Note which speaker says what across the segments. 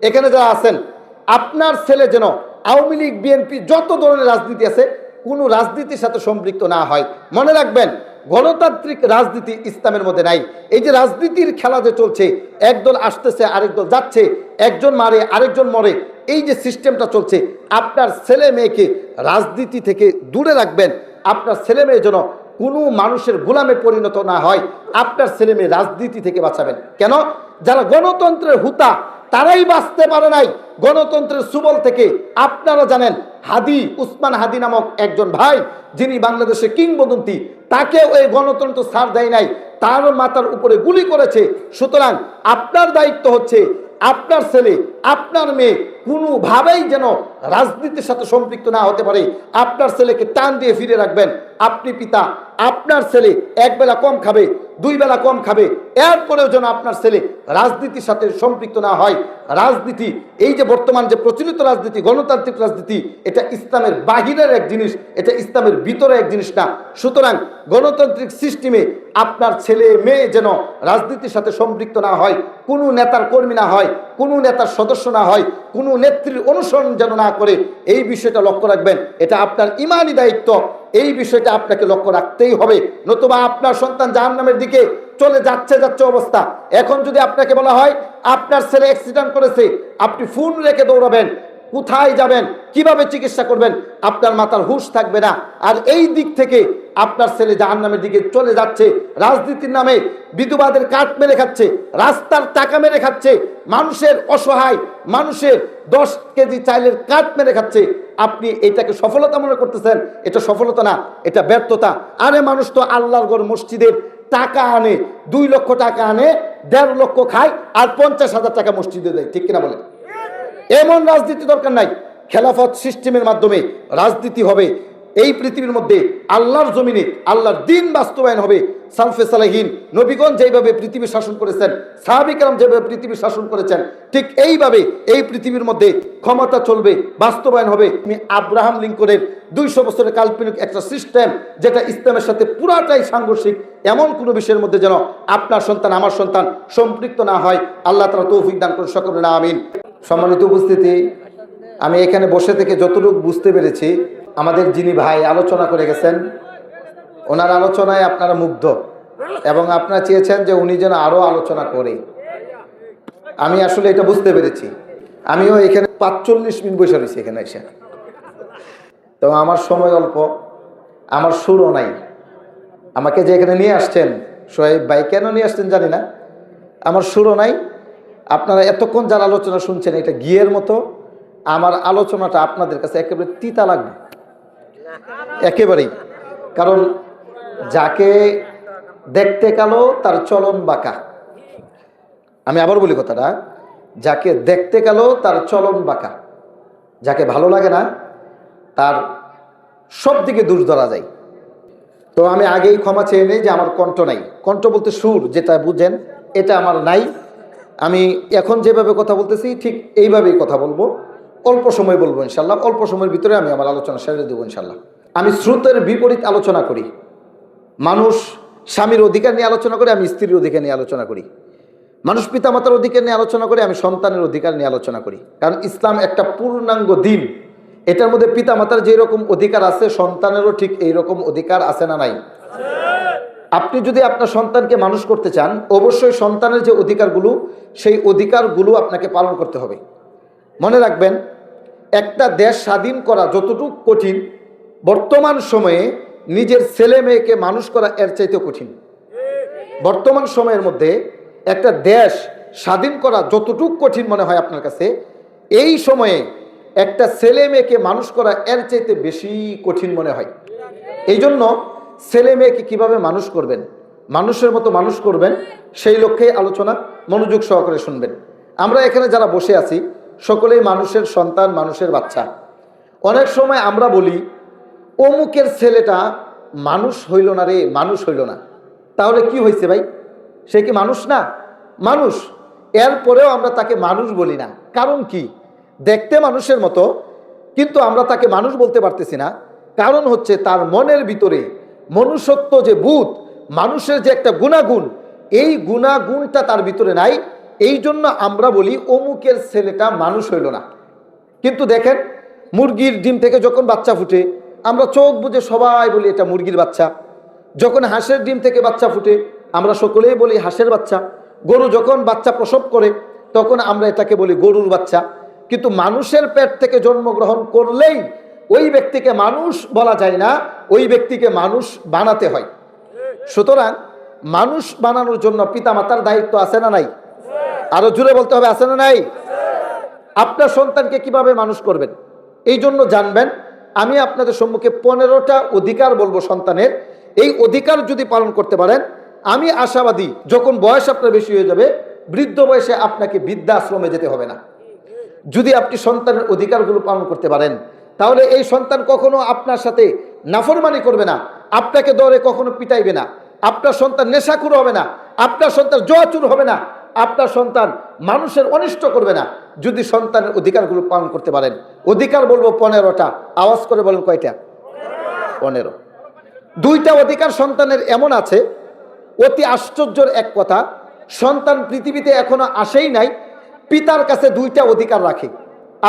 Speaker 1: এখানে যারা আছেন, আপনার ছেলে যেন আওয়ামী লীগ বিএনপি যত ধরনের রাজনীতি আছে কোনো রাজনীতির সাথে সম্পৃক্ত না হয়। মনে রাখবেন, গণতান্ত্রিক রাজনীতি ইসলামের মধ্যে নাই। এই যে রাজনীতির খেলা যে চলছে, একদল আসতেছে আরেক দল যাচ্ছে, একজন মারে আরেকজন মরে, এই যে সিস্টেমটা চলছে, আপনার ছেলে মেয়েকে রাজনীতি থেকে দূরে রাখবেন। আপনার ছেলে মেয়ে যেন কোনো মানুষের গোলামে পরিণত না হয়। আপনার ছেলে মেয়ে রাজনীতি থেকে বাঁচাবেন। কেন? যারা গণতন্ত্রের হুতা তারাই বাঁচতে পারে নাই গণতন্ত্রের সুবল থেকে। আপনারা জানেন, হাদি, উসমান হাদি নামক একজন ভাই, যিনি বাংলাদেশের কিংবদন্তি, তাকে ওই গণতন্ত্র ছাড় দেয় নাই, তার মাথার উপরে গুলি করেছে। সুতরাং আপনার দায়িত্ব হচ্ছে আপনার ছেলে আপনার মেয়ে কোনোভাবেই যেন রাজনীতির সাথে সম্পৃক্ত না হতে পারে। আপনার ছেলেকে টান দিয়ে ফিরে রাখবেন। আপনি পিতা, আপনার ছেলে এক বেলা কম খাবে, দুই বেলা কম খাবে, এরপরেও যেন আপনার ছেলে রাজনীতির সাথে সম্পৃক্ত না হয়। রাজনীতি, এই যে বর্তমান যে প্রচলিত রাজনীতি, গণতান্ত্রিক রাজনীতি, এটা ইসলামের বাহিরের এক জিনিস, এটা ইসলামের ভিতরে এক জিনিস না। সুতরাং গণতান্ত্রিক সিস্টেমে আপনার ছেলে মেয়ে যেন রাজনীতির সাথে সম্পৃক্ত না হয়, কোনো নেতার কর্মী না হয়, কোনো নেতার সদস্য না হয়, কোনো নেত্রীর অনুসরণ যেন না করে, এই বিষয়টা লক্ষ্য রাখবেন। এটা আপনার ইমানি দায়িত্ব। এই বিষয়টা আপনাকে লক্ষ্য রাখতেই হবে, নতুবা আপনার সন্তান জাহান্নামের দিকে চলে যাচ্ছে অবস্থা। এখন যদি আপনাকে বলা হয় আপনার ছেলে অ্যাক্সিডেন্ট করেছে, আপনি ফোন রেখে দৌড়াবেন, কোথায় যাবেন, কিভাবে চিকিৎসা করবেন, আপনার মাথার হুঁশ থাকবে না। আর এই দিক থেকে আপনার ছেলে জাহান্নামের দিকে চলে যাচ্ছে, রাজনীতির নামে বিধবাদের কাঠ মেরে খাচ্ছে, রাস্তার টাকা মেরে খাচ্ছে, মানুষের অসহায় মানুষের 10 কেজি চাইলের কাঠ মেরে খাচ্ছে। আপনি এটাকে সফলতা মনে করতেছেন? এটা সফলতা না, এটা ব্যর্থতা। আরে মানুষ তো আল্লাহর ঘর মসজিদের টাকা আনে, 2 লক্ষ টাকা আনে, 1.5 লক্ষ খায়, আর 50,000 টাকা মসজিদে দেয়। ঠিক কিনা বলে? এমন রাজনীতি দরকার নাই। খেলাফত সিস্টেমের মাধ্যমে রাজনীতি হবে। এই পৃথিবীর মধ্যে আল্লাহর জমিনে আল্লাহর দ্বীন বাস্তবায়ন হবে। সালফে সালেহিন নবীগণ যেভাবে পৃথিবী শাসন করেছেন, সাহাবী কেরাম যেভাবে পৃথিবী শাসন করেছেন, ঠিক এইভাবে এই পৃথিবীর মধ্যে ক্ষমতা চলবে, বাস্তবায়ন হবে। আব্রাহাম লিঙ্কনের 200 বছরের কাল্পনিক একটা সিস্টেম, যেটা ইসলামের সাথে পুরাটাই সাংঘর্ষিক, এমন কোনো বিষয়ের মধ্যে যেন আপনার সন্তান আমার সন্তান সম্পৃক্ত না হয়। আল্লাহ তাআলা তৌফিক দান করুন, সকলে না আমিন। সম্মানিত উপস্থিতি, আমি এখানে বসে থেকে যতটুকু বুঝতে পেরেছি, আমাদের যিনি ভাই আলোচনা করে গেছেন, ওনার আলোচনায় আপনারা মুগ্ধ এবং আপনারা চেয়েছেন যে উনি যেন আরো আলোচনা করে। আমি আসলে এটা বুঝতে পেরেছি। আমিও এখানে 45 মিনিট বসে রয়েছি এখানে এসে। তো আমার সময় অল্প, আমার সুরও নাই। আমাকে যে এখানে নিয়ে আসছেন সোহেব ভাই, কেন নিয়ে আসছেন জানি না, আমার সুরও নাই। আপনারা এতক্ষণ যারা আলোচনা শুনছেন, এটা ঘিয়ের মতো। আমার আলোচনাটা আপনাদের কাছে একেবারে তিতা লাগবে, একেবারেই। কারণ যাকে দেখতে কালো তার চলন বাঁকা। আমি আবার বলি কথাটা, যাকে দেখতে কালো তার চলন বাঁকা, যাকে ভালো লাগে না তার সব দিকে দোষ ধরা যায়। তো আমি আগেই ক্ষমা চেয়ে নিই যে আমার কণ্ঠ নাই। কণ্ঠ বলতে সুর, যেটা বুঝেন, এটা আমার নাই। আমি এখন যেভাবে কথা বলতেছি ঠিক এইভাবেই কথা বলবো, অল্প সময় বলবো ইনশাল্লাহ। অল্প সময়ের ভিতরে আমি আমার আলোচনা সেরে দেবো ইনশাল্লাহ। আমি স্রোতের বিপরীত আলোচনা করি। মানুষ স্বামীর অধিকার নিয়ে আলোচনা করে, আমি স্ত্রীর অধিকার নিয়ে আলোচনা করি। মানুষ পিতামাতার অধিকার নিয়ে আলোচনা করে, আমি সন্তানের অধিকার নিয়ে আলোচনা করি। কারণ ইসলাম একটা পূর্ণাঙ্গ দিন। এটার মধ্যে পিতামাতার যে রকম অধিকার আছে, সন্তানেরও ঠিক এইরকম অধিকার আছে না নাই? আপনি যদি আপনার সন্তানকে মানুষ করতে চান, অবশ্যই সন্তানের যে অধিকারগুলো, সেই অধিকারগুলো আপনাকে পালন করতে হবে। মনে রাখবেন, একটা দেশ স্বাধীন করা যতটুকু কঠিন, বর্তমান সময়ে নিজের ছেলে মেয়েকে মানুষ করা এর চাইতে কঠিন। বর্তমান সময়ের মধ্যে একটা দেশ স্বাধীন করা যতটুকু কঠিন মনে হয় আপনার কাছে, এই সময়ে একটা ছেলে মেয়েকে মানুষ করা এর চাইতে বেশি কঠিন মনে হয়। এই জন্য ছেলে মেয়েকে কিভাবে মানুষ করবেন, মানুষের মতো মানুষ করবেন, সেই লক্ষ্যে আলোচনা মনোযোগ সহকারে শুনবেন। আমরা এখানে যারা বসে আছি সকলেই মানুষের সন্তান, মানুষের বাচ্চা। অনেক সময় আমরা বলি অমুকের ছেলেটা মানুষ হইল না রে, মানুষ হইল না। তাহলে কি হয়েছে ভাই? সে কি মানুষ না? মানুষ। এরপরেও আমরা তাকে মানুষ বলি না। কারণ কি? দেখতে মানুষের মতো, কিন্তু আমরা তাকে মানুষ বলতে পারতেছি না। কারণ হচ্ছে তার মনের ভিতরে মনুষ্যত্ব যে বুধ, মানুষের যে একটা গুণাগুণ, এই গুণাগুণটা তার ভিতরে নাই। এই জন্য আমরা বলি অমুকের ছেলেটা মানুষ হইল না। কিন্তু দেখেন মুরগির ডিম থেকে যখন বাচ্চা ফুটে আমরা চোখ বুজে সবাই বলি এটা মুরগির বাচ্চা। যখন হাঁসের ডিম থেকে বাচ্চা ফুটে আমরা সকলেই বলি হাঁসের বাচ্চা। গরু যখন বাচ্চা প্রসব করে তখন আমরা এটাকে বলি গরুর বাচ্চা। কিন্তু মানুষের পেট থেকে জন্মগ্রহণ করলেই ওই ব্যক্তিকে মানুষ বলা যায় না, ওই ব্যক্তিকে মানুষ বানাতে হয়। সুতরাং মানুষ বানানোর জন্য পিতামাতার দায়িত্ব আছে না নাই? আরো জুড়ে বলতে হবে, আছে না নাই? আপনার সন্তানকে কিভাবে মানুষ করবেন এই জন্য জানবেন। আমি আপনাদের সম্মুখে 15টা অধিকার বলবো সন্তানের। এই অধিকার যদি পালন করতে পারেন আমি আশাবাদী যখন বয়স আপনার বেশি হয়ে যাবে বৃদ্ধ বয়সে আপনাকে বৃদ্ধাশ্রমে যেতে হবে না। যদি আপনি সন্তানের অধিকারগুলো পালন করতে পারেন তাহলে এই সন্তান কখনো আপনার সাথে নাফরমানি করবে না, আপনাকে দৌড়ে কখনো পিটাইবে না, আপনার সন্তান নেশাখোর হবে না, আপনার সন্তান জুয়াচুর হবে না, আপনার সন্তান মানুষের অনিষ্ট করবে না যদি সন্তানের অধিকারগুলো পালন করতে পারেন। অধিকার বলবো 15টা। আওয়াজ করে বলেন কয়টা? 15। 2টা অধিকার সন্তানের এমন আছে, অতি আশ্চর্যের এক কথা, সন্তান পৃথিবীতে এখনো আসেই নাই, পিতার কাছে 2টা অধিকার রাখে।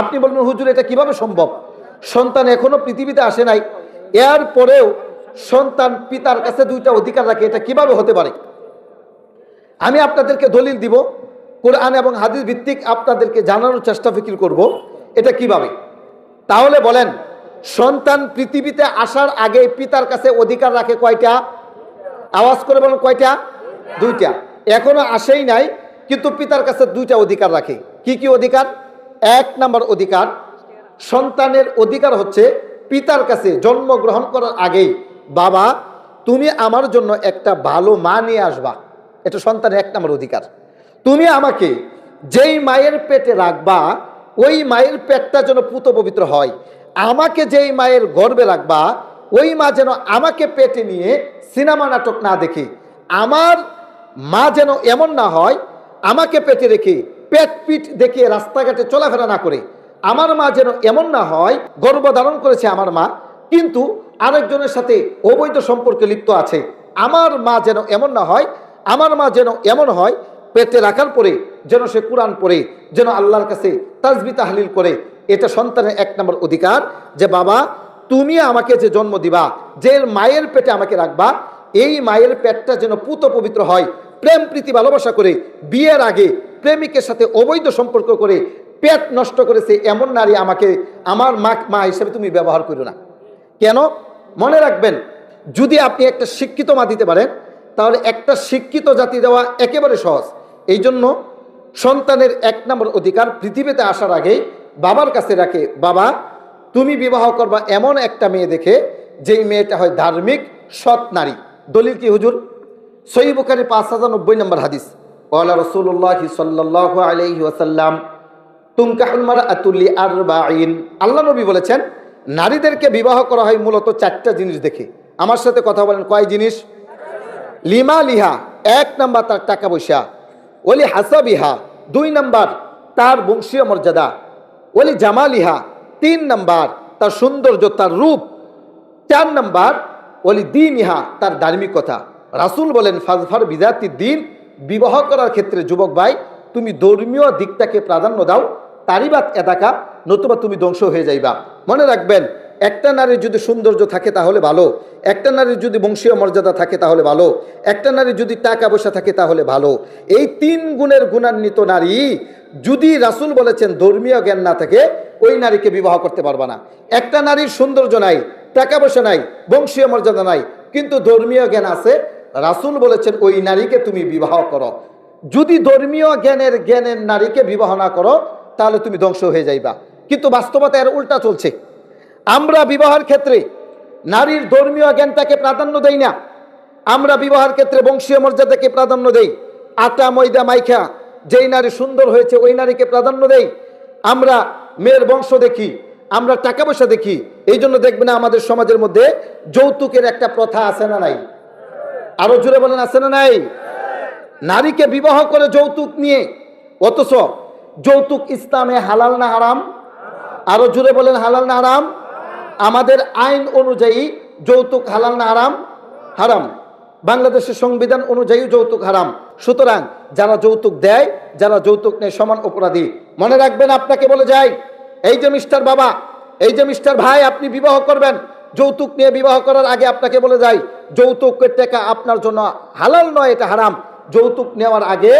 Speaker 1: আপনি বলবেন হুজুর এটা কিভাবে সম্ভব? সন্তান এখনো পৃথিবীতে আসে নাই, এরপরেও সন্তান পিতার কাছে 2টা অধিকার রাখে, এটা কিভাবে হতে পারে? আমি আপনাদেরকে দলিল দিব, কোরআন এবং হাদিস ভিত্তিক আপনাদেরকে জানানোর চেষ্টা ফিকির করব এটা কিভাবে। তাহলে বলেন সন্তান পৃথিবীতে আসার আগে পিতার কাছে অধিকার রাখে কয়টা? আওয়াজ করে বলেন কয়টা? 2টা। এখনো আসেই নাই কিন্তু পিতার কাছে 2টা অধিকার রাখে। কি কি অধিকার? 1 নম্বর অধিকার, সন্তানের অধিকার হচ্ছে পিতার কাছে জন্মগ্রহণ করার আগেই বাবা তুমি আমার জন্য একটা ভালো মা নিয়ে আসবা। এটা সন্তানের 1 নম্বর অধিকার। তুমি আমাকে যেই মায়ের পেটে রাখবা ওই মায়ের পেটটা যেন পুত পবিত্র হয়, আমাকে যেই মায়ের গর্ভে রাখবা ওই মা যেন আমাকে পেটে নিয়ে সিনেমা নাটক না দেখে, আমার মা যেন এমন না হয় আমাকে পেটে রেখে পেট পিঠ দেখে রাস্তাঘাটে চলাফেরা না করে, আমার মা যেন এমন না হয় গর্ভধারণ করেছে আমার মা কিন্তু আরেকজনের সাথে অবৈধ সম্পর্কে লিপ্ত আছে, আমার মা যেন এমন না হয়, আমার মা যেন এমন হয় পেটে রাখার পরে যেন সে কোরআন পড়ে, যেন আল্লাহর কাছে তাসবিহ তাহলিল করে। এটা সন্তানের 1 নম্বর অধিকার যে বাবা তুমি আমাকে যে জন্ম দিবা, যে মায়ের পেটে আমাকে রাখবা, এই মায়ের পেটটা যেন পুত পবিত্র হয়, প্রেম প্রীতি ভালোবাসা করে বিয়ের আগে প্রেমিকের সাথে অবৈধ সম্পর্ক করে পেট নষ্ট করেছে এমন নারী আমাকে আমার মা হিসেবে তুমি ব্যবহার করো না। কেন? মনে রাখবেন যদি আপনি একটা শিক্ষিত মা দিতে পারেন তাহলে একটা শিক্ষিত জাতি দেওয়া একেবারে সহজ। এই জন্য সন্তানের 1 নম্বর অধিকার পৃথিবীতে আসার আগেই বাবার কাছে রাখে, বাবা তুমি বিবাহ করবা এমন একটা মেয়ে দেখে যেই মেয়েটা হয় ধার্মিক সৎ নারী। দলিল কি হুজুর? সহিহ বুখারী 5090 নম্বর হাদিস, ওয়ালা রাসূলুল্লাহ সাল্লাল্লাহু আলাইহি ওয়াসাল্লাম তুনকাহুল মারআতু লিআরবাঈন। আল্লাহ নবী বলেছেন নারীদেরকে বিবাহ করা হয় মূলত 4টা জিনিস দেখে। আমার সাথে কথা বলেন কয় জিনিস? লিমা লিহা 1 নম্বর তার টাকা পয়সা, ওলি হাসাবিহা 2 নম্বর তার বংশীয় মর্যাদা, ওলি জামালিহা 3 নম্বর তার সৌন্দর্য তার রূপ, 4 নম্বর ওলি দীনিহা তার ধার্মিকতা। রাসূল বলেন ফাজফার বিজাতি দিন, বিবাহ করার ক্ষেত্রে যুবক ভাই তুমি ধর্মীয় দিকটাকে প্রাধান্য দাও, তারিবাত এদাকা নতুবা তুমি ধ্বংস হয়ে যাইবা। মনে রাখবেন একটা নারীর যদি সৌন্দর্য থাকে তাহলে ভালো, একটা নারীর যদি বংশীয় মর্যাদা থাকে তাহলে ভালো, একটা নারীর যদি টাকা পয়সা থাকে তাহলে ভালো। এই 3 গুণের গুণান্বিত নারী যদি রাসূল বলেছেন ধর্মীয় জ্ঞান না থাকে ওই নারীকে বিবাহ করতে পারবা না। একটা নারীর সৌন্দর্য নাই, টাকা পয়সা নাই, বংশীয় মর্যাদা নাই কিন্তু ধর্মীয় জ্ঞান আছে, রাসূল বলেছেন ওই নারীকে তুমি বিবাহ করো। যদি ধর্মীয় জ্ঞানের নারীকে বিবাহ না করো তাহলে তুমি ধ্বংস হয়ে যাইবা। কিন্তু বাস্তবতা এর উল্টা চলছে। আমরা বিবাহের ক্ষেত্রে নারীর ধর্মীয় জ্ঞানটাকে প্রাধান্য দেই না, আমরা বিবাহের ক্ষেত্রে বংশীয় মর্যাদাকে প্রাধান্য দেই। আটা ময়দা মাইখা যেই নারী সুন্দর হয়েছে ওই নারীকে প্রাধান্য দেই। আমরা মেয়ের বংশ দেখি, আমরা টাকা পয়সা দেখি। এই জন্য দেখবেন না আমাদের সমাজের মধ্যে যৌতুকের একটা প্রথা আছে না নাই? আরো জোরে বলেন আছে না নাই? নারীকে বিবাহ করে যৌতুক নিয়ে, অথচ যৌতুক ইসলামে হালাল না হারাম? আরো জোরে বলেন হালাল না হারাম? আমাদের আইন অনুযায়ী যৌতুক হালাল না হারাম? হারাম। বাংলাদেশের সংবিধান অনুযায়ী যৌতুক হারাম। সুতরাং যারা যৌতুক দেয় যারা যৌতুক নেয় সমান অপরাধী। মনে রাখবেন, আপনাকে বলে যাই, এই যে মিস্টার বাবা, এই যে মিস্টার ভাই, আপনি বিবাহ করবেন, যৌতুক নিয়ে বিবাহ করার আগে আপনাকে বলে যাই, যৌতুকের টাকা আপনার জন্য হালাল নয়, এটা হারাম। যৌতুক নেওয়ার আগে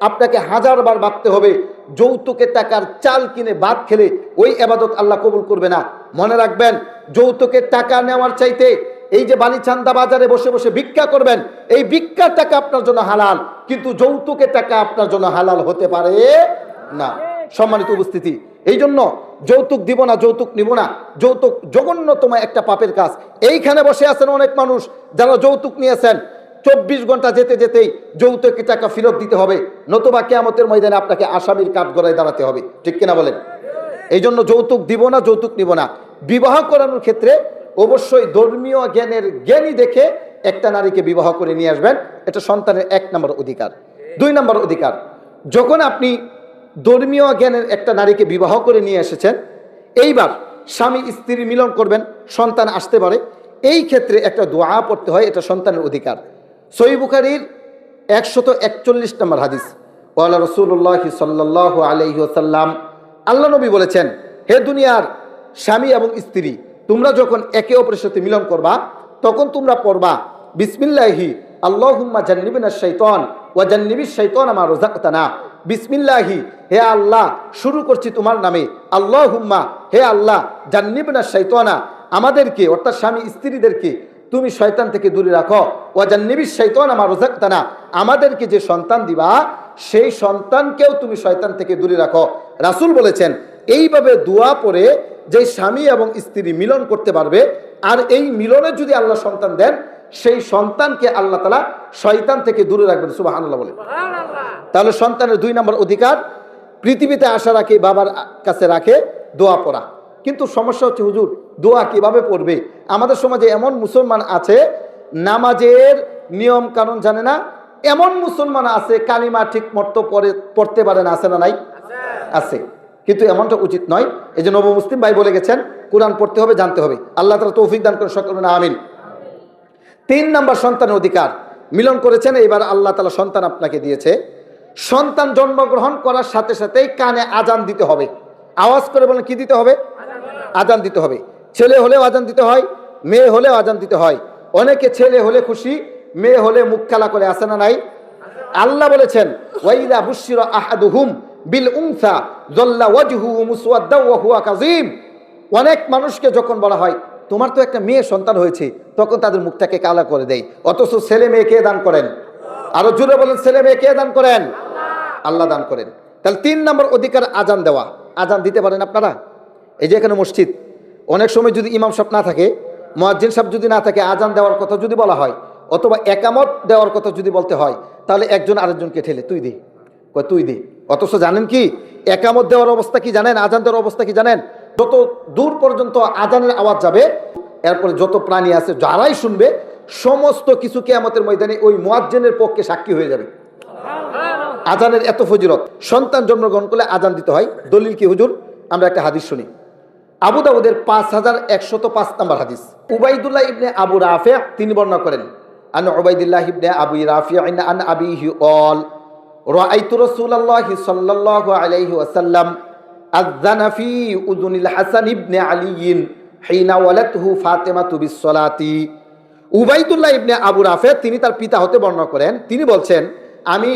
Speaker 1: আপনাকে 1000 বার ভাবতে হবে। যৌতুকের টাকার চাল কিনে ভাত খেলে ওই ইবাদত আল্লাহ কবুল করবে না। মনে রাখবেন, যৌতুকের টাকা নেওয়ার চাইতে এই যে বালিচান্দা বাজারে বসে বসে ভিক্ষা করবেন, এই ভিক্ষার টাকা আপনার জন্য হালাল, কিন্তু যৌতুকের টাকা আপনার জন্য হালাল হতে পারে না। সম্মানিত উপস্থিতি, এই জন্য যৌতুক দিব না, যৌতুক নিব না, যৌতুক জঘন্যতম একটা পাপের কাজ। এইখানে বসে আছেন অনেক মানুষ যারা যৌতুক নিয়েছেন, 24 ঘন্টা যেতে যেতেই যৌতুকের টাকা ফেরত দিতে হবে, নতুবা কিয়ামতের ময়দানে আপনাকে আসামির কাঠগড়ায় দাঁড়াতে হবে। ঠিক কিনা বলেন? এই জন্য যৌতুক দিব না, যৌতুক নিব না। বিবাহ করানোর ক্ষেত্রে অবশ্যই ধর্মীয় জ্ঞানী দেখে একটা নারীকে বিবাহ করে নিয়ে আসবেন। এটা সন্তানের 1 নম্বর অধিকার। 2 নম্বর অধিকার, যখন আপনি ধর্মীয় জ্ঞানের একটা নারীকে বিবাহ করে নিয়ে এসেছেন, এইবার স্বামী স্ত্রী মিলন করবেন, সন্তান আসতে পারে, এই ক্ষেত্রে একটা দোয়া পড়তে হয়, এটা সন্তানের অধিকার। সহিহ বুখারীর 141 নম্বর হাদিস, ওয়ালা রাসূলুল্লাহ সাল্লাল্লাহু আলাইহি ওয়াসাল্লাম, আল্লাহ নবী বলেছেন, হে দুনিয়ার স্বামী এবং স্ত্রী, তোমরা যখন একে অপরের সাথে মিলন করবা, তখন তোমরা পড়বা বিসমিল্লাহি আল্লাহুম্মা জান্নিবিনা শাইতান ওয়া জান্নিবিশ শাইতানা মা রাযাকতানা। বিসমিল্লাহি, হে আল্লাহ, শুরু করছি তোমার নামে। আল্লাহুম্মা, হে আল্লাহ, জান্নিবিনা শাইতানা, আমাদেরকে অর্থাৎ স্বামী স্ত্রীদেরকে তুমি শয়তান থেকে দূরে রাখো। ওয়া জান্নিবিশ শাইতানা মা রাযাকতানা, আমাদেরকে যে সন্তান দিবা সেই সন্তানকেও তুমি শয়তান থেকে দূরে রাখো। রাসূল বলেছেন, এইভাবে দোয়া পড়ে যে স্বামী এবং স্ত্রী মিলন করতে পারবে, আর এই মিলনে যদি আল্লাহ সন্তান দেন, সেই সন্তানকে আল্লাহ তাআলা শয়তান থেকে দূরে রাখবেন। সুবহানাল্লাহ বলে। তাহলে সন্তানের 2 নম্বর অধিকার, পৃথিবীতে আসার আগে বাবার কাছে রাখে দোয়া পড়া। কিন্তু সমস্যা হচ্ছে, হুজুর দোয়া কিভাবে পড়বে? আমাদের সমাজে এমন মুসলমান আছে নামাজের নিয়ম কানুন জানে না, এমন মুসলমান আছে কালিমা ঠিক মতো পড়তে পারে না। আছে না নাই? আছে। কিন্তু এমনটা উচিত নয়। এই যে নবী মুসলিম ভাই বলে গেছেন, কোরআন পড়তে হবে, জানতে হবে। আল্লাহ তাআলা তৌফিক দান করেন সকলে না, আমিন। 3 নম্বর সন্তানের অধিকার, মিলন করেছেন, এবার আল্লাহ তাআলা সন্তান আপনাকে দিয়েছে। সন্তান জন্মগ্রহণ করার সাথে সাথেই কানে আজান দিতে হবে। আওয়াজ করে বলেন, কি দিতে হবে? আজান দিতে হবে। ছেলে হলেও আজান দিতে হয়, মেয়ে হলেও আজান দিতে হয়। অনেকে ছেলে হলে খুশি, মেয়ে হলে মুখ কালা করে। আছে না নাই? আল্লাহ বলেছেন, ওয়াইদা বুশিরা আহাদুহুম বিল উনসা যাল্লা ওয়াজহুহু মুসওয়াদ্দা ওয়া হুয়া কাযীম। অনেক মানুষকে যখন বলা হয় তোমার তো একটা মেয়ে সন্তান হয়েছে, তখন তাদের মুখটাকে কালা করে দেয়। অথচ ছেলে মেয়ে কে দান করেন? আরো জোরে বলেন, ছেলে মেয়ে কে দান করেন? আল্লাহ দান করেন। তাহলে 3 নম্বর অধিকার আজান দেওয়া। আজান দিতে পারেন আপনারা? এই যে এখানে মসজিদ, অনেক সময় যদি ইমাম সাহেব না থাকে, মুয়াজ্জিন সাহেব যদি না থাকে, আজান দেওয়ার কথা যদি বলা হয় অথবা একামত দেওয়ার কথা যদি বলতে হয়, তাহলে একজন আরেকজনকে ঠেলে তুই দে, কয় তুই দে। অথচ জানেন কি একামত দেওয়ার অবস্থা কি জানেন? আজান দেওয়ার অবস্থা কি জানেন? যত দূর পর্যন্ত আজানের আওয়াজ যাবে, এরপরে যত প্রাণী আছে যারাই শুনবে, সমস্ত কিছু কিয়ামতের ময়দানে ওই মুয়াজ্জিনের পক্ষে সাক্ষী হয়ে যাবে। আজানের এত ফজিলত। সন্তান জন্মগ্রহণ করলে আজান দিতে হয়। দলিল কি হুজুর? আমরা একটা হাদিস শুনি, আবু দাউদের 5105 নম্বর হাদিস। উবাইদুল্লাহ ইবনে আবু রাফি তিনি বর্ণনা করেন, আন উবাইদুল্লাহ ইবনে আবু রাফি আন আবিহি ক্বাল রাআইতু রাসূলুল্লাহ সাল্লাল্লাহু আলাইহি ওয়াসাল্লাম আযানা ফি উযুনিল হাসান ইবনে আলী হিনা ওয়ালাতহু ফাতিমাতু বিসসালাতি। উবাইদুল্লাহ ইবনে আবু রাফি তিনি তার পিতা হতে বর্ণনা করেন, তিনি বলছেন, আমি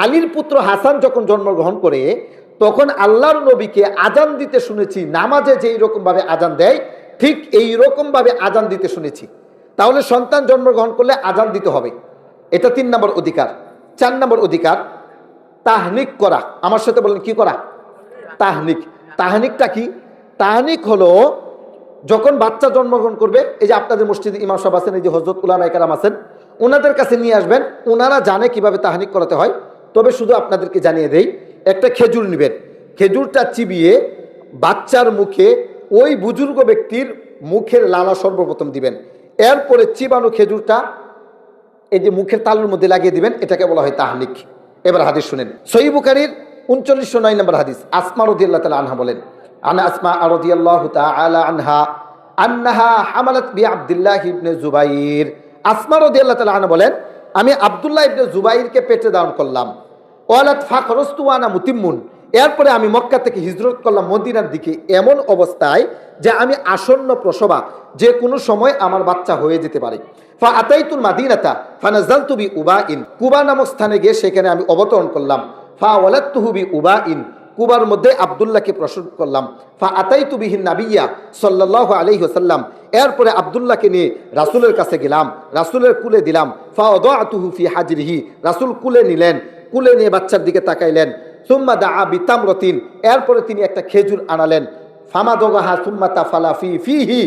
Speaker 1: আলীর পুত্র হাসান যখন জন্মগ্রহণ করে তখন আল্লাহর নবীকে আজান দিতে শুনেছি। নামাজে যেই রকম ভাবে আজান দেয় ঠিক এই রকম ভাবে আজান দিতে শুনেছি। তাহলে সন্তান জন্মগ্রহণ করলে আজান দিতে হবে, এটা 3 নম্বর অধিকার। 4 নম্বর অধিকার তাহনিক করা। আমার সাথে বলেন, কি করা? তাহনিক। তাহনিকটা কি? তাহনিক হলো যখন বাচ্চা জন্মগ্রহণ করবে, এই যে আপনাদের মসজিদে ইমাম সাহেব আছেন, এই যে হযরত উলামায়ে কেরাম আছেন, ওনাদের কাছে নিয়ে আসবেন, ওনারা জানে কিভাবে তাহনিক করাতে হয়। তবে শুধু আপনাদেরকে জানিয়ে দেই, একটা খেজুর নেবেন, খেজুরটা চিবিয়ে বাচ্চার মুখে ওই বুজুর্গ ব্যক্তির মুখের লালা সর্বপ্রথম দিবেন, এরপরে চিবানো খেজুরটা এই যে মুখের তালুর মধ্যে লাগিয়ে দিবেন, এটাকে বলা হয় তাহনিক। এবার হাদিস শুনেন, সহিহ বুখারীর 3909 নম্বর হাদিস। আসমা রাদিয়াল্লাহু তাআলা আনহা বলেন, আনা আসমা রাদিয়াল্লাহু তাআলা আনহা আন্নাহা হামালাত বি আব্দুল্লাহ ইবনে জুবাইর। আসমা রাদিয়াল্লাহু তাআলা আনহা বলেন, আমি আব্দুল্লাহ ইবনে জুবাইরকে পেটে ধারণ করলাম। ওয়ালাত ফাখরস্তু ওয়া আনা মুতিম্মুন, এরপরে আমি মক্কা থেকে হিজরত করলাম মদিনার দিকে এমন অবস্থায় যে আমি আসন্ন প্রসবা, যে কোনো সময় আমার বাচ্চা হয়ে যেতে পারে। ফা আতাইতুল মাদিনাতা ফানাজালতু বি উবাইন, কুবা নামক স্থানে গিয়ে সেখানে আমি অবতরণ করলাম। ফা ওয়ালাদতুহু বি উবাইন, কুবার মধ্যে আব্দুল্লাহকে প্রসব করলাম। ফা আতাইতু বিহিন নাবিয়্যা সাল্লাল্লাহু আলাইহি ওয়াসাল্লাম, এরপরে আব্দুল্লাহকে নিয়ে রাসূলের কাছে গেলাম, রাসূলের কুলে দিলাম। ফা ওয়াদাতুহু ফি হাজরিহি, রাসূল কুলে নিলেন, কুলে নিয়ে বাচ্চার দিকে তাকাইলেন। সুম্মা দাআ বিতামরাতিন, এরপরে তিনি একটা খেজুর আনালেন। ফামাদাগাহা সুম্মা তাফালা ফিহি,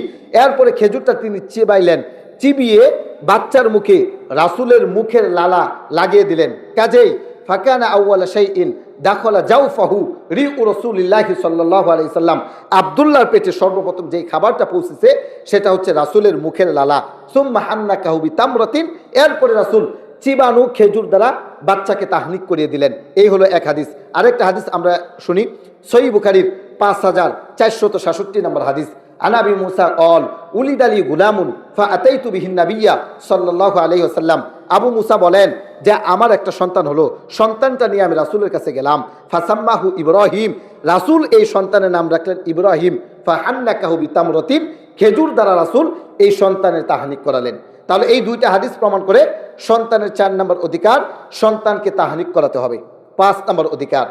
Speaker 1: এরপরে খেজুরটা তিনি চিবাইলেন, চিবিয়ে বাচ্চার মুখে রাসূলের মুখের লালা লাগিয়ে দিলেন। কাজেই ফাকানা আউয়ালা শাইইন দাখলা জাওফাহু রিউ রাসূলিল্লাহি সাল্লাল্লাহু আলাইহি সাল্লাম, আব্দুল্লাহর পেটে সর্বপ্রথম যেই খাবারটা পৌঁছেছে সেটা হচ্ছে রাসূলের মুখের লালা। সুম্মা হান্নাকাহু বিতামরাতিন, এরপরে রাসূল চিবানো খেজুর দ্বারা বাচ্চাকে তাহনিক করিয়ে দিলেন। এই হলো এক হাদিস। আরেকটা হাদিস আমরা শুনি, সহিহ বুখারীর 5467 নম্বর হাদিস। আনাবি মুসা অল উলিদ আলী গুলামুন ফা আতাইতু বিহিন নাবিয়্যা সাল্লাল্লাহু আলাইহি ওয়াসাল্লাম, আবু মুসা বলেন যে আমার একটা সন্তান হলো, সন্তানটা নিয়ে আমি রাসূলের কাছে গেলাম। ফাসাম্মাহু ইব্রাহিম, রাসূল এই সন্তানের নাম রাখলেন ইব্রাহিম। ফা হান্নাকাহু বিতামরাতিন, খেজুর দ্বারা রাসূল এই সন্তানের তাহনিক করালেন। তাহলে এই দুইটা হাদিস প্রমাণ করে সন্তানের 4 নম্বর অধিকার, সন্তানকে তাহনিক করাতে হবে। 5 নম্বর অধিকার,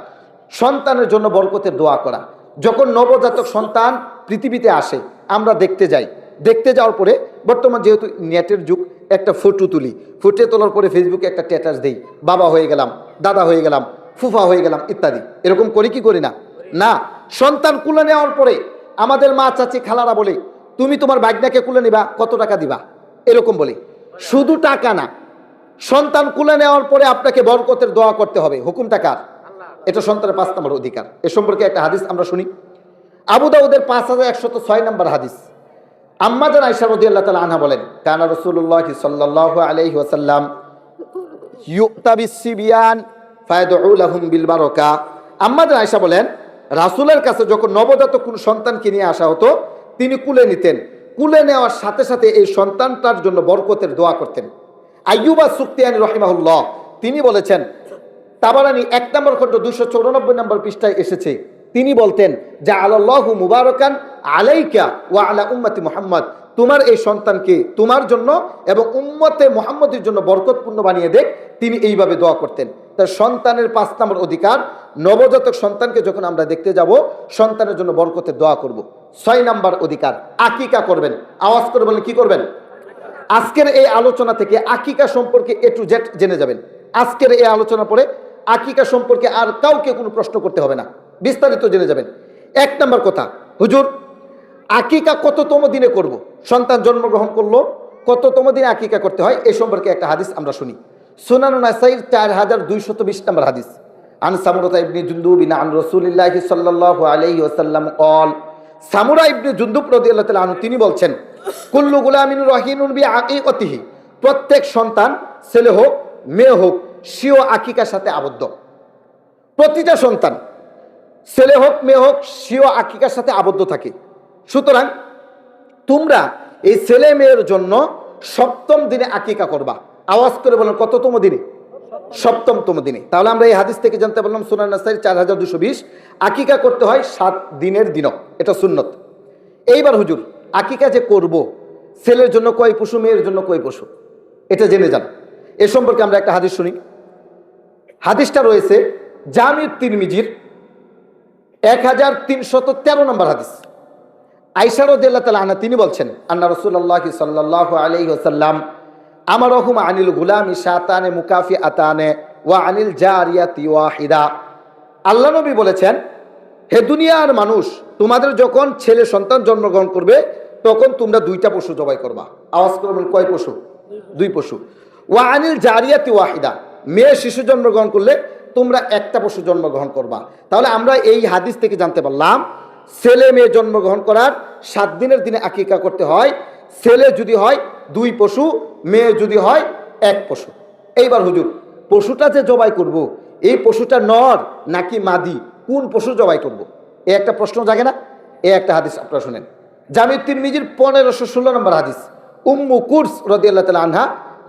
Speaker 1: সন্তানের জন্য বরকতের দোয়া করা। যখন নবজাতক সন্তান পৃথিবীতে আসে আমরা দেখতে যাই, দেখতে যাওয়ার পরে বর্তমান যেহেতু নেটের যুগ, একটা ফটো তুলি, ফুটে তোলার পরে ফেসবুকে একটা স্ট্যাটাস দেই, বাবা হয়ে গেলাম, দাদা হয়ে গেলাম, ফুফা হয়ে গেলাম ইত্যাদি। এরকম করি কি করি না? না। সন্তান কুলে নেওয়ার পরে আমাদের মা চাচি খালারা বলে তুমি তোমার ভাগ্নাকে কুলে নিবা, কত টাকা দিবা, এরকম বলে। শুধু টাকা না, সন্তান কুলে নেওয়ার পরে আপনাকে বরকতের দোয়া করতে হবে। হুকুমটা কার? এটা সন্তানের 5 নম্বর অধিকার। এ সম্পর্কে একটা হাদিস আমরা শুনি, আবু দাউদের 5106 নম্বর হাদিস। আম্মা জান আয়েশা রাদিয়াল্লাহু তাআলা আনহা বলেন, কানা রাসূলুল্লাহ সাল্লাল্লাহু আলাইহি ওয়াসাল্লাম ইউতা বিসসিবিয়ান ফায়াদউ লাহুম বিল বারাকা। আম্মা জান আয়েশা বলেন রাসূলের কাছে যখন নবজাতক কোন সন্তানকে নিয়ে আসা হতো তিনি কুলে নিতেন, কুলে নেওয়ার সাথে সাথে এই সন্তানটার জন্য বরকতের দোয়া করতেন। আইয়ুব আস-সুখতিয়ানী রাহিমাহুল্লাহ তিনি বলেছেন, তাবারানী 1 নম্বর খণ্ড 294 নম্বর পৃষ্ঠায় এসেছে, তিনি বলতেন যে আল্লাহু মুবারাকান আলাইকা ওয়া আলা উম্মতি মুহাম্মদ, তোমার এই সন্তানকে তোমার জন্য এবং উম্মতে মুহাম্মদের জন্য বরকতপূর্ণ বানিয়ে দেখ। তিনি এইভাবে দোয়া করতেন। তার সন্তানের 5 নম্বর অধিকার, নবজাতক সন্তানকে যখন আমরা দেখতে যাব সন্তানের জন্য বরকতের দোয়া করব। 6 নম্বর অধিকার, আকিকা করবেন। আওয়াজ করে বলেন কি করবেন? আজকের এই আলোচনা থেকে আকিকা সম্পর্কে A to Z জেনে যাবেন। আজকের এই আলোচনা পরে আকিকা সম্পর্কে আর কাউকে কোনো প্রশ্ন করতে হবে না, বিস্তারিত জেনে যাবেন। 1 নম্বর কথা, হুজুর আকিকা কততম দিনে করব? সন্তান জন্মগ্রহণ করলো কততম দিনে আকিকা করতে হয় এই সম্পর্কে একটা হাদিস আমরা শুনি, সুনান নাসাইর 4220 নম্বর হাদিস। আন সামুরা ইবনে জুনদুব আন রাসূলিল্লাহি সাল্লাল্লাহু আলাইহি ওয়াসাল্লাম ক্বাল, সামুরা ইবনে জুনদুব রাদিয়াল্লাহু তাআলা আনহু তিনি বলছেন, কুল্লু গুলামিন রাহিনুন বিআকিকাতিহি, প্রত্যেক সন্তান ছেলে হোক মেয়ে হোক সেও আকিকার সাথে আবদ্ধ। প্রতিটা সন্তান ছেলে হোক মেয়ে হোক সেও আকিকার সাথে আবদ্ধ থাকে। সুতরাং তোমরা এই ছেলে মেয়ের জন্য 7ম দিনে আকিকা করবা। আওয়াজ করে বলেন কততম দিনে? 7তম দিনে। তাহলে আমরা এই হাদিস থেকে জানতে পারলাম সুনান নাসাই 4220 আকিকা করতে হয় 7 দিনের দিনও, এটা সুন্নত। এইবার হুজুর আকিকা যে করব, ছেলের জন্য কয় পশু, মেয়ের জন্য কয় পশু, এটা জেনে যান। এ সম্পর্কে আমরা একটা হাদিস শুনি। হাদিসটা রয়েছে জামিউ তিরমিজির 1313 নম্বর হাদিস। আয়েশা রাদিয়াল্লাহু তাআলা আনহা তিনি বলছেন, আন্না রাসূলুল্লাহ সাল্লাল্লাহু আলাইহি ওয়াসাল্লাম আমারহুম আনিল গুলামি শাতানে মুকাফিআতানে ওয়া আনিল জারিয়াতি ওয়াহিদা। আল্লাহ নবী বলেছেন, হে দুনিয়ার মানুষ, তোমাদের যখন ছেলে সন্তান জন্মগ্রহণ করবে তখন তোমরা 2টা পশু জবাই করবা। আওয়াজ করবেন কয় পশু? 2 পশু। ওয়া আনিল জারিয়াতি ওয়াহিদা, মেয়ে শিশু জন্মগ্রহণ করলে তোমরা 1টা পশু জন্মগ্রহণ করবা। তাহলে আমরা এই হাদিস থেকে জানতে পারলাম ছেলে মেয়ে জন্মগ্রহণ করার 7 দিনের দিনে আকিকা করতে হয়। ছেলে যদি হয় 2 পশু, মেয়ে যদি হয় 1 পশু। এইবার হুজুর পশুটা যে জবাই করব, এই পশুটা নর নাকি মাদি, কোন পশু জবাই করব? এই একটা প্রশ্ন জাগে না? এই একটা হাদিস আপনারা শুনেন, জামিউ তিরমিজির 1516 নম্বর হাদিস। উম্মু কুরস রাদিয়াল্লাহু তাআলা আনহা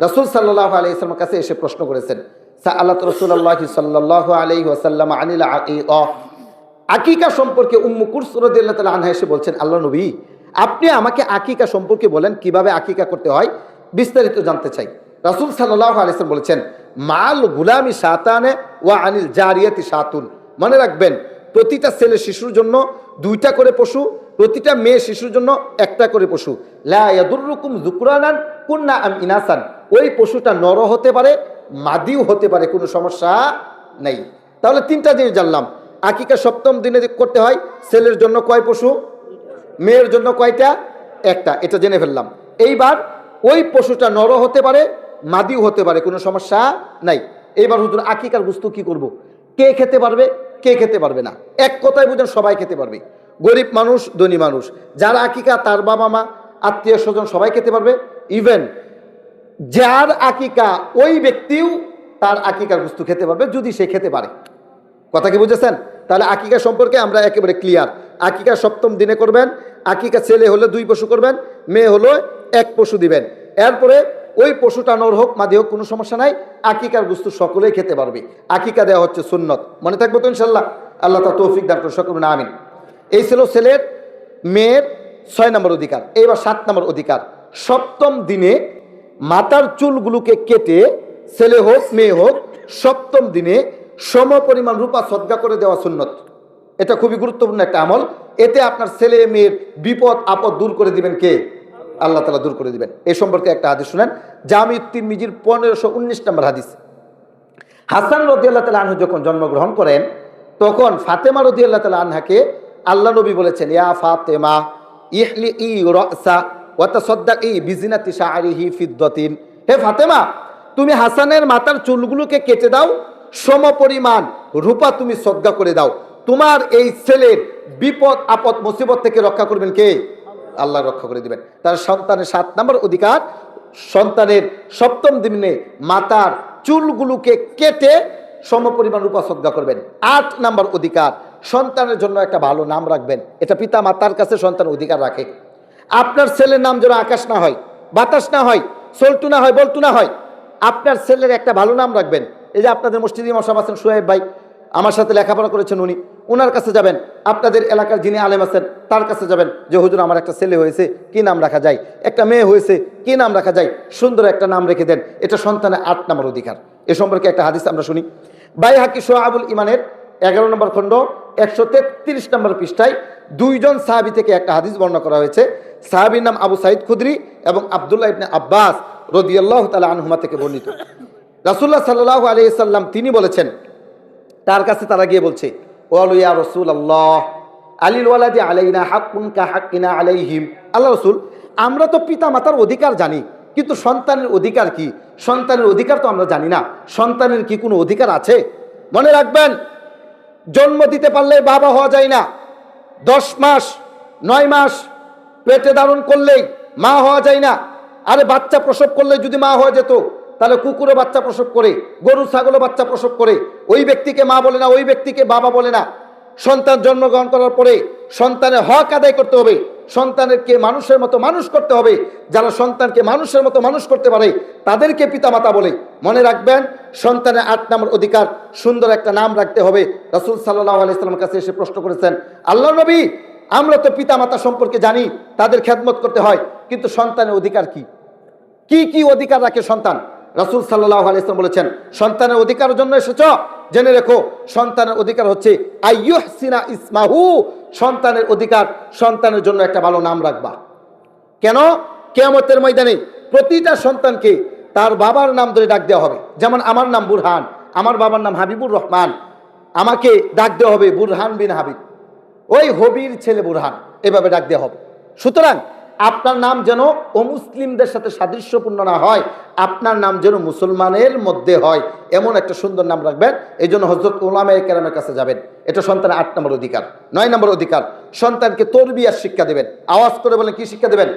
Speaker 1: রাসূল সাল্লাল্লাহু আলাইহি ওয়াসাল্লামের কাছে এসে প্রশ্ন করেছেন, সাআলাত রাসূলুল্লাহ সাল্লাল্লাহু আলাইহি ওয়াসাল্লাম আনিল আকিকা। আকিকা সম্পর্কে উম্মু কুলসুম রাদিয়াল্লাহু তাআলা আনহা এসে বলছেন, আল্লাহ নবী আপনি আমাকে আকিকা সম্পর্কে বলেন, কিভাবে আকিকা করতে হয় বিস্তারিত জানতে চাই। রাসূল সাল্লাল্লাহু আলাইহি ওয়াসাল্লাম বলেছেন, মাল গুলামি শাতানে ওয়া আনিল জারিয়াতি শাতুন। মনে রাখবেন, প্রতিটা ছেলে শিশুর জন্য 2টা করে পশু, প্রতিটা মেয়ে শিশুর জন্য 1টা করে পশু। লা ইয়াদুররুকুম যুকরানান কুননা আম ইনাসান। ওই পশুটা নর হতে পারে, মাদিও হতে পারে, কোনো সমস্যা নেই। তাহলে 3টা জিনিস জানলাম। আকিকা 7ম দিনে করতে হয়। ছেলের জন্য কয় পশু, মেয়ের জন্য কয়টা, 1টা। এটা জেনে ফেললাম। এইবার ওই পশুটা নর হতে পারে, মাদিও হতে পারে, কোনো সমস্যা নাই। এইবার হুজুর আকিকার গোশত কি করব? কে খেতে পারবে, কে খেতে পারবে না? এক কথায় বুঝেন, সবাই খেতে পারবে। গরিব মানুষ, ধনী মানুষ, যার আকিকা তার বাবা মা আত্মীয় স্বজন সবাই খেতে পারবে। ইভেন যার আকিকা ওই ব্যক্তিও তার আকিকার গোশত খেতে পারবে, যদি সে খেতে পারে। কথা কি বুঝেছেন? তাহলে আকিকা সম্পর্কে আমরা একেবারে ক্লিয়ার। আকিকা 7ম দিনে করবেন। আকিকা ছেলে হলে 2 পশু করবেন, মেয়ে হলো 1 পশু দিবেন। এরপরে ওই পশুটা নর হোক মাদি হোক, কোনো সমস্যা নাই। আকিকার গোশত সকলেই খেতে পারবে। আকিকা দেওয়া হচ্ছে সুন্নত। মনে থাকবে তো ইনশাল্লাহ? আল্লাহ তাআলা তৌফিক দান করুন, সকলে আমিন। এই ছিল ছেলের মেয়ের 6 নম্বর অধিকার। এইবার 7 নম্বর অধিকার। 7ম দিনে মাথার চুলগুলোকে কেটে, ছেলে হোক মেয়ে হোক, 7ম দিনে সম পরিমাণ রূপা সদকা করে দেওয়া সুন্নত। এটা খুবই গুরুত্বপূর্ণ একটা আমল। এতে আপনার ছেলে মেয়ের বিপদ আপদ দূর করে দিবেন কে? আল্লাহ তাআলা দূর করে দিবেন। এই সম্পর্কে একটা হাদিস শুনেন, জামিউত তিরমিজির 1519 নম্বর হাদিস। হাসান রাদিয়াল্লাহু তাআলা আনহু যখন জন্মগ্রহণ করেন, তখন ফাতেমা রাদিয়াল্লাহু তাআলা আনহাকে আল্লাহ নবী বলেছেন, ইয়া ফাতেমা ইহলিই রাসা ওয়া তাসাদ্দাকি বিজিনাতি শাআরিহি ফিদ্দাতিন। হে ফাতেমা, তুমি হাসানের মাথার চুলগুলোকে কেটে দাও, সমপরিমাণ রূপা তুমি সদকা করে দাও। তোমার এই ছেলের বিপদ আপদ মুসিবত থেকে রক্ষা করবেন কে? আল্লাহ রক্ষা করে দিবেন। তার সন্তানের 7 নম্বর অধিকার, সন্তানের 7ম দিনে মাথার চুলগুলোকে কেটে সমপরিমাণ রূপা সদকা করবেন। 8 নম্বর অধিকার, সন্তানের জন্য একটা ভালো নাম রাখবেন। এটা পিতা মাতার কাছে সন্তান অধিকার রাখে। আপনার ছেলের নাম যেন আকাশ না হয়, বাতাস না হয়, সল্টু না হয়, বল্টু না হয়। আপনার ছেলের একটা ভালো নাম রাখবেন। এই যে আপনাদের মসজিদ ইমাম সাহেব আছেন সোহেব ভাই, আমার সাথে লেখাপড়া করেছেন উনি, ওনার কাছে যাবেন। আপনাদের এলাকার যিনি আলেম আছেন তার কাছে যাবেন, যে হুজুর আমার একটা ছেলে হয়েছে, কি নাম রাখা যায়? একটা মেয়ে হয়েছে, কি নাম রাখা যায়? সুন্দর একটা নাম রেখে দেন। এটা সন্তানের 8 নম্বর অধিকার। এ সম্পর্কে একটা হাদিস আমরা শুনি। বাইহাকি শুআবুল ঈমানের 11 নম্বর খণ্ড 133 নম্বর পৃষ্ঠায় 2 জন সাহাবী থেকে একটা হাদিস বর্ণনা করা হয়েছে। সাহাবীর নাম আবু সাঈদ খুদরি এবং আব্দুল্লাহ ইবনে আব্বাস রাদিয়াল্লাহু তাআলা আনহুমা থেকে বর্ণিত। রাসূলুল্লাহ সাল্লাল্লাহু আলাইহি সাল্লাম তিনি বলেছেন, তার কাছে তারা গিয়ে বলছে, ওয়ালু ইয়া রাসূলুল্লাহ আলিল ওয়ালাদি আলাইনা হাক্কুন কা হাক্কিনা আলাইহিম। আল্লাহ রাসূল, আমরা তো পিতা মাতার অধিকার জানি, কিন্তু সন্তানের অধিকার কি? সন্তানের অধিকার তো আমরা জানি না। সন্তানের কি কোনো অধিকার আছে? মনে রাখবেন, জন্ম দিতে পারলে বাবা হওয়া যায় না। 10 মাস 9 মাস পেটে ধারণ করলেই মা হওয়া যায় না। আরে বাচ্চা প্রসব করলে যদি মা হয়ে যেত, তাহলে কুকুরও বাচ্চা প্রসব করে, গরু ছাগলও বাচ্চা প্রসব করে। ওই ব্যক্তিকে মা বলে না, ওই ব্যক্তিকে বাবা বলে না। সন্তান জন্মগ্রহণ করার পরে সন্তানের হক আদায় করতে হবে, সন্তানকে মানুষের মতো মানুষ করতে হবে। যারা সন্তানকে মানুষের মতো মানুষ করতে পারে তাদেরকে পিতামাতা বলে। মনে রাখবেন, সন্তানের 8 নম্বর অধিকার, সুন্দর একটা নাম রাখতে হবে। রাসূল সাল্লাল্লাহু আলাইহি সাল্লামের কাছে এসে প্রশ্ন করেছেন, আল্লাহ নবী, আমরা তো পিতামাতা সম্পর্কে জানি, তাদের খেদমত করতে হয়, কিন্তু সন্তানের অধিকার কি? কি কি অধিকার রাখে সন্তান? রাসূল সাল্লাল্লাহু আলাইহি সাল্লাম বলেছেন, সন্তানের অধিকারের জন্য এসেছো, জেনে রেখো সন্তানের অধিকার হচ্ছে আইয়ুহসিনা ইসমাহু। সন্তানের অধিকার, সন্তানের জন্য একটা ভালো নাম রাখবা। কেন? কিয়ামতের ময়দানে প্রতিটা সন্তানকে তার বাবার নাম ধরে ডাক দেওয়া হবে। যেমন আমার নাম বুরহান, আমার বাবার নাম হাবিবুর রহমান, আমাকে ডাক দেওয়া হবে বুরহান বিন হাবিব, ওই হবির ছেলে বুরহান, এভাবে ডাক দেওয়া হবে। সুতরাং আপনার নাম যেন অমুসলিমদের সাথে সাদৃশ্যপূর্ণ না হয়, আপনার নাম যেন মুসলমানের মধ্যে হয়, এমন একটা সুন্দর নাম রাখবেন। এই জন্য হযরত উলামায়ে কেরামের কাছে যাবেন। এটা সন্তানের 8 নম্বর অধিকার। 9 নম্বর অধিকার, সন্তানকে তরবিয়াত শিক্ষা দেবেন। আওয়াজ করে বলেন, কি শিক্ষা দেবেন?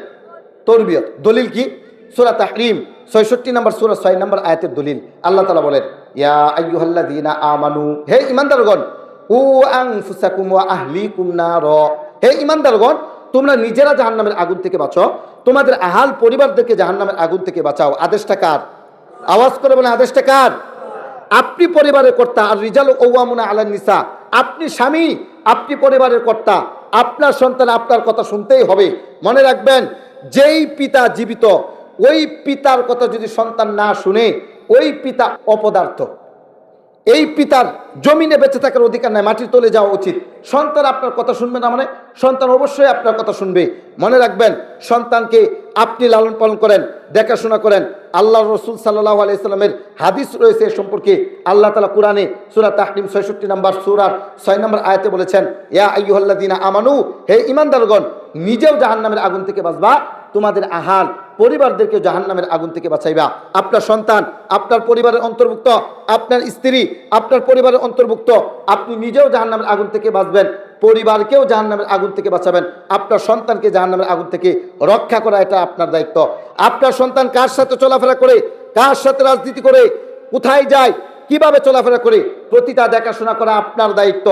Speaker 1: তরবিয়ত। দলিল কি? সূরা তাহরিম 66 নম্বর সূরা 6 নম্বর আয়াতের দলিল। আল্লাহ তাআলা বলেন, ইয়া আইয়ুহাল্লাযীনা আমানু, হে ঈমানদারগণ, উ আনফুসাকুম ওয়া আহলিকুম নার, হে ঈমানদারগণ, তোমরা নিজেরা জাহান্নামের আগুন থেকে বাঁচাও, তোমাদের আহাল পরিবারদেরকে জাহান্নামের আগুন থেকে বাঁচাও। আদেশটা কার? আওয়াজ করে বলেন, আদেশটা কার? আপনি পরিবারের কর্তা। আর রিজাল কওয়ামুনা আলান নিসা, আপনি স্বামী, আপনি পরিবারের কর্তা। আপনার সন্তান আপনার কথা শুনতেই হবে। মনে রাখবেন, যেই পিতা জীবিত, ওই পিতার কথা যদি সন্তান না শুনে, ওই পিতা অপদার্থ। এই পিতার জমিনে বেঁচে থাকার অধিকার নাই, মাটির তলে যাওয়া উচিত। সন্তান আপনার কথা শুনবে না মানে সন্তান অবশ্যই আপনার কথা শুনবে। মনে রাখবেন, সন্তানকে আপনি লালন পালন করেন, দেখাশোনা করেন। আল্লাহ রসুল সাল্লাল্লাহু আলাইহি সাল্লামের হাদিস রয়েছে এ সম্পর্কে। আল্লাহ তাআলা কোরআনে সূরা তাহরিম 66 নম্বর সূরার 6 নম্বর আয়াতে বলেছেন, ইয়া আইয়ুহাল্লাযীনা আমানু, হে ঈমানদারগণ, নিজেও জাহান্নামের আগুন থেকে বাঁচবা, তোমাদের আহাল পরিবারদেরকে জাহান্নামের আগুন থেকে বাঁচাইবা। আপনার সন্তান আপনার পরিবারের অন্তর্ভুক্ত, আপনার স্ত্রী আপনার পরিবারের অন্তর্ভুক্ত। আপনি নিজেও জাহান্নামের আগুন থেকে বাঁচবেন, পরিবারকেও জাহান্নামের আগুন থেকে বাঁচাবেন। আপনার সন্তানকে জাহান্নামের আগুন থেকে রক্ষা করা এটা আপনার দায়িত্ব। আপনার সন্তান কার সাথে চলাফেরা করে, কার সাথে রাজনীতি করে, কোথায় যায়, কিভাবে চলাফেরা করে, প্রতিটা দেখাশোনা করা আপনার দায়িত্ব।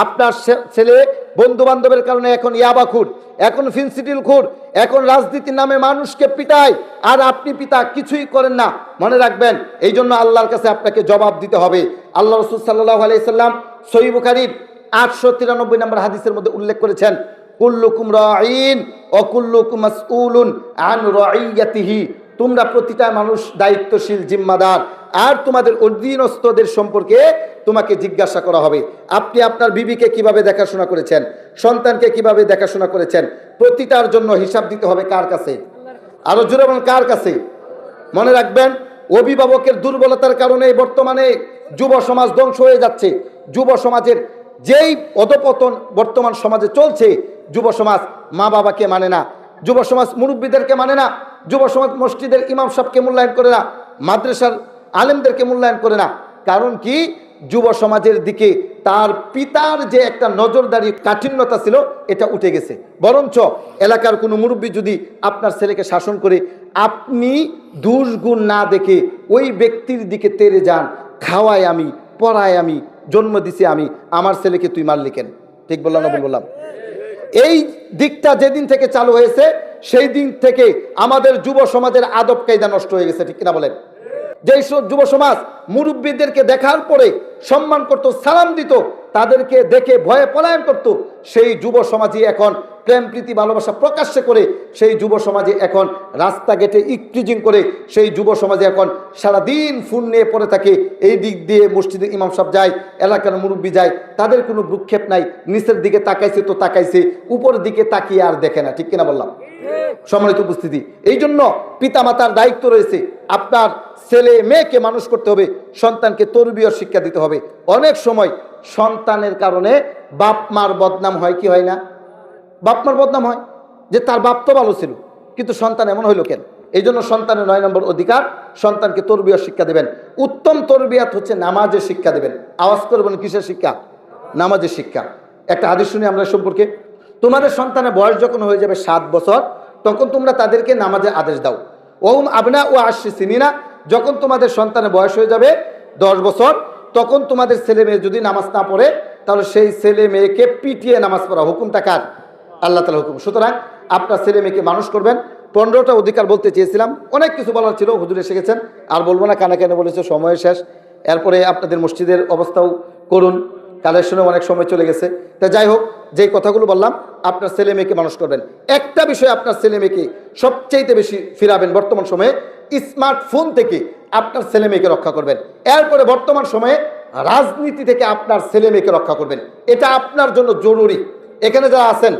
Speaker 1: আপনার ছেলে বন্ধু বান্ধবের কারণে এখন ইয়াবাখুর, এখন ফিনসিডিল খুর, এখন রাজনীতির নামে মানুষকে পিটায়, আর আপনি পিতা কিছুই করেন না। মনে রাখবেন, এই জন্য আল্লাহর কাছে আপনাকে জবাব দিতে হবে। আল্লাহ রাসূল সাল্লাল্লাহু আলাইহি সাল্লাম সহিহ বুখারীর 893 নম্বর হাদিসের মধ্যে উল্লেখ করেছেন, কুল্লুকুম রাঈন ওয়া কুল্লুকুম মাসউলুন আন রাঈয়াতিহি, তোমরা প্রতিটা মানুষ দায়িত্বশীল, জিম্মাদার, আর তোমাদের অধীনস্থদের সম্পর্কে তোমাকে জিজ্ঞাসা করা হবে। আপনি আপনার বিবিকে কিভাবে দেখাশোনা করেছেন, সন্তানকে কিভাবে দেখাশোনা করেছেন, প্রতিটার জন্য হিসাব দিতে হবে কার কাছে? আরো জোরে বলেন, কার কাছে? মনে রাখবেন, অভিভাবকের দুর্বলতার কারণে বর্তমানে যুব সমাজ ধ্বংস হয়ে যাচ্ছে। যুব সমাজের যেই অধপতন বর্তমান সমাজে চলছে, যুব সমাজ মা বাবাকে মানে না, যুব সমাজ মুরব্বীদেরকে মানে না, যুব সমাজ মসজিদের ইমাম সাহেবকে মূল্যায়ন করে না, মাদ্রাসার আলেমদেরকে মূল্যায়ন করে না। কারণ কি? যুব সমাজের দিকে তার পিতার যে একটা নজরদারি কাঠিন্যতা ছিল, এটা উঠে গেছে। বরঞ্চ এলাকার কোনো মুরব্বী যদি আপনার ছেলেকে শাসন করে, আপনি দোষ গুণ না দেখে ওই ব্যক্তির দিকে তেড়ে যান, খাওয়াই আমি, পড়াই আমি, জন্ম দিছি আমি, আমার ছেলেকে তুই মারলি কেন? ঠিক বললাম না ভুল বললাম? এই দিকটা যেদিন থেকে চালু হয়েছে, সেই দিন থেকে আমাদের যুব সমাজের আদব কায়দা নষ্ট হয়ে গেছে। ঠিক কিনা বলেন? যেই যুব সমাজ মুরব্বীদেরকে দেখার পরে সম্মান করত, সালাম দিত, তাদেরকে দেখে ভয়ে পলায়ন করত, সেই যুব সমাজই এখন প্রেম প্রীতি ভালোবাসা প্রকাশ্যে করে, সেই যুব সমাজে এখন রাস্তাঘাটে ইফটিজিং করে, সেই যুব সমাজে এখন সারাদিন ফোন নিয়ে পড়ে থাকে। এই দিক দিয়ে মসজিদে ইমাম সাহেব যায়, এলাকার মুরব্বী যায়, তাদের কোনো ভ্রুক্ষেপ নাই। নিচের দিকে তাকাইছে তো তাকাইছে, উপরের দিকে তাকিয়ে আর দেখে না। ঠিক কিনা বললাম? সম্মানিত উপস্থিতি, এই জন্য পিতামাতার দায়িত্ব রয়েছে। আপনার ছেলে মেয়েকে মানুষ করতে হবে, সন্তানকে তরবিয়ত শিক্ষা দিতে হবে। অনেক সময় সন্তানের কারণে বাপ মার বদনাম হয়, কি হয় না? বাপ মার বদনাম হয় যে তার বাপ তো ভালো ছিল, কিন্তু সন্তান এমন হইল কেন? এই জন্য সন্তানের 9 নম্বর অধিকার, সন্তানকে তরবিয়ত শিক্ষা দেবেন। উত্তম তরবিয়ত হচ্ছে নামাজের শিক্ষা দেবেন। আওয়াজ করবেন, কিসের শিক্ষা? নামাজের শিক্ষা। একটা হাদিস শুনি আমরা সম্পর্কে। তোমাদের সন্তানের বয়স যখন হয়ে যাবে 7 বছর, তখন তোমরা তাদেরকে নামাজের আদেশ দাও। ওহুম আবনা ও আশি সিনিনা, যখন তোমাদের সন্তানের বয়স হয়ে যাবে 10 বছর, তখন তোমাদের ছেলে মেয়ে যদি নামাজ না পড়ে, তাহলে সেই ছেলে মেয়েকে পিটিয়ে নামাজ পড়া। হুকুমটা কার? আল্লাহ তাআলার হুকুম। সুতরাং আপনার ছেলে মেয়েকে মানুষ করবেন। 15টা অধিকার বলতে চেয়েছিলাম, অনেক কিছু বলার ছিল, হুজুর এসে গেছেন, আর বলবো না, কানে কানে বলেছে, সময় শেষ। এরপরে আপনাদের মসজিদের অবস্থাও করুন, কালেকশনে অনেক সময় চলে গেছে। তা যাই হোক, যেই কথাগুলো বললাম, আপনার ছেলে মেয়েকে মানুষ করবেন। একটা বিষয়, আপনার ছেলে মেয়েকে সবচাইতে বেশি ফিরাবেন বর্তমান সময়ে, স্মার্টফোন থেকে আপনার ছেলে মেয়েকে রক্ষা করবেন। এরপরে বর্তমান সময়ে রাজনীতি থেকে আপনার ছেলে মেয়েকে রক্ষা করবেন। এটা আপনার জন্য জরুরি। এখানে যারা আছেন,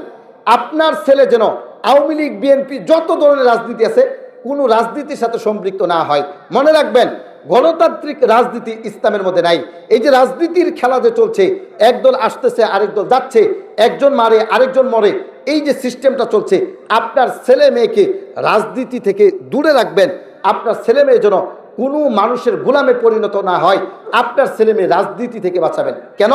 Speaker 1: আপনার ছেলে যেন আওয়ামী লীগ, বিএনপি, যত ধরনের রাজনীতি আছে, কোনো রাজনীতির সাথে সম্পৃক্ত না হয়। মনে রাখবেন, গণতান্ত্রিক রাজনীতি ইসলামের মধ্যে নাই। এই যে রাজনীতির খেলা যে চলছে, একদল আসতেছে আরেক দল যাচ্ছে, একজন মারে আরেকজন মরে, এই যে সিস্টেমটা চলছে, আপনার ছেলে মেয়েকে রাজনীতি থেকে দূরে রাখবেন। আপনার ছেলে মেয়ে যেন কোনো মানুষের গোলামে পরিণত না হয়, আপনার ছেলে মেয়ে রাজনীতি থেকে বাঁচাবেন। কেন?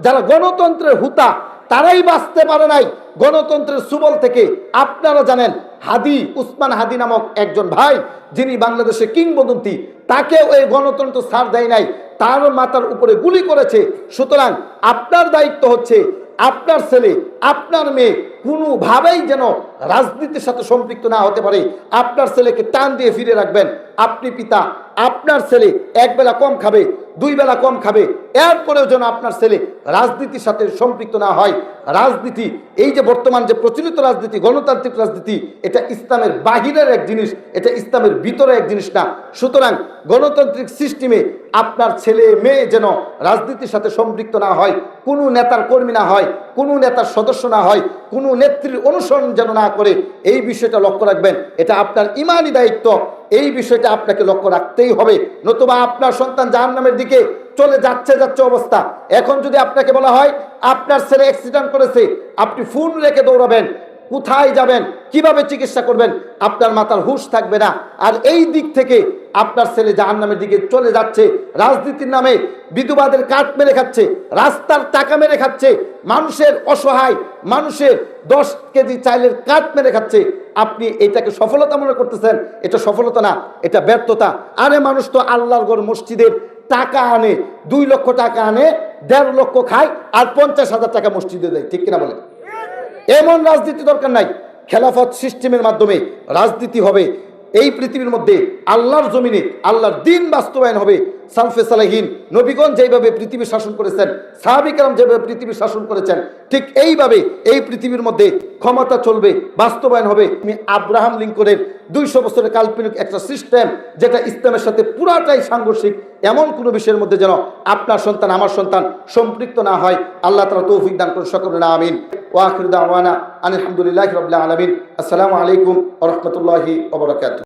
Speaker 1: যারা গণতন্ত্রের হুতা, তারাই বাঁচতে পারে নাই গণতন্ত্রের সুবল থেকে। আপনারা জানেন, হাদি, উসমান হাদি নামক একজন ভাই, যিনি বাংলাদেশে কিংবদন্তি, তাকে ওই গণতন্ত্র ছাড় দেয় নাই, তার মাথার উপরে গুলি করেছে। সুতরাং আপনার দায়িত্ব হচ্ছে, আপনার ছেলে, আপনার মেয়ে কোনোভাবেই যেন রাজনীতির সাথে সম্পৃক্ত না হতে পারে। আপনার ছেলেকে টান দিয়ে ফিরে রাখবেন। আপনি পিতা, আপনার ছেলে এক বেলা কম খাবে, দুই বেলা কম খাবে, এরপরেও যেন আপনার ছেলে রাজনীতির সাথে সম্পৃক্ত না হয়। রাজনীতি, এই যে বর্তমান যে প্রচলিত রাজনীতি, গণতান্ত্রিক রাজনীতি, এটা ইসলামের বাহিরের এক জিনিস, এটা ইসলামের ভিতরে এক জিনিস না। সুতরাং গণতান্ত্রিক সিস্টেমে আপনার ছেলে মেয়ে যেন রাজনীতির সাথে সম্পৃক্ত না হয়, কোনো নেতার কর্মী না হয়, কোনো নেতার সদস্য না হয়, কোনো নেত্রীর অনুসরণ যেন না করে, এই বিষয়টা লক্ষ্য রাখবেন। এটা আপনার ইমানি দায়িত্ব, এই বিষয়টা আপনাকে লক্ষ্য রাখতেই হবে, নতুবা আপনার সন্তান জাহান্নামের দিকে চলে যাচ্ছে অবস্থা। এখন যদি আপনাকে বলা হয় আপনার ছেলে অ্যাক্সিডেন্ট করেছে, আপনি ফোন রেখে দৌড়াবেন, কোথায় যাবেন, কিভাবে চিকিৎসা করবেন, আপনার মাথার হুঁশ থাকবে না। আর এই দিক থেকে আপনার ছেলে জাহান্নামের দিকে চলে যাচ্ছে, রাজনীতির নামে বিধবাদের কাঠ মেরে খাচ্ছে, রাস্তার টাকা মেরে খাচ্ছে, মানুষের অসহায় মানুষের 10 কেজি চাইলের কাঠ মেরে খাচ্ছে। আপনি এটাকে সফলতা মনে করতেছেন? এটা সফলতা না, এটা ব্যর্থতা। আরে মানুষ তো আল্লাহর ঘর মসজিদের টাকা আনে, 2 লক্ষ টাকা আনে, 1.5 লক্ষ খায়, আর 50,000 টাকা মসজিদে দেয়, ঠিক কিনা বলে? এমন রাজনীতি দরকার নাই। খেলাফত সিস্টেমের মাধ্যমে রাজনীতি হবে এই পৃথিবীর মধ্যে, আল্লাহর জমিনে আল্লাহর দ্বীন বাস্তবায়ন হবে। সালফে সালেহিন নবীগণ যেভাবে পৃথিবী শাসন করেছেন, সাহাবী কেরাম যেভাবে পৃথিবী শাসন করেছেন, ঠিক এইভাবে এই পৃথিবীর মধ্যে ক্ষমতা চলবে, বাস্তবায়ন হবে। আব্রাহাম লিঙ্কনের 200 বছরের কাল্পনিক একটা সিস্টেম, যেটা ইসলামের সাথে পুরাটাই সাংঘর্ষিক, এমন কোনো বিষয়ের মধ্যে যেন আপনার সন্তান আমার সন্তান সম্পৃক্ত না হয়। আল্লাহ তাআলা তৌফিক দান করুন, সকলে না আমিন। ওয়া আখিরু দাওয়ানা আলহামদুলিল্লাহি রাব্বিল আলামিন। আসসালামু আলাইকুম ওয়া রাহমাতুল্লাহি ওয়া বারাকাতুহু।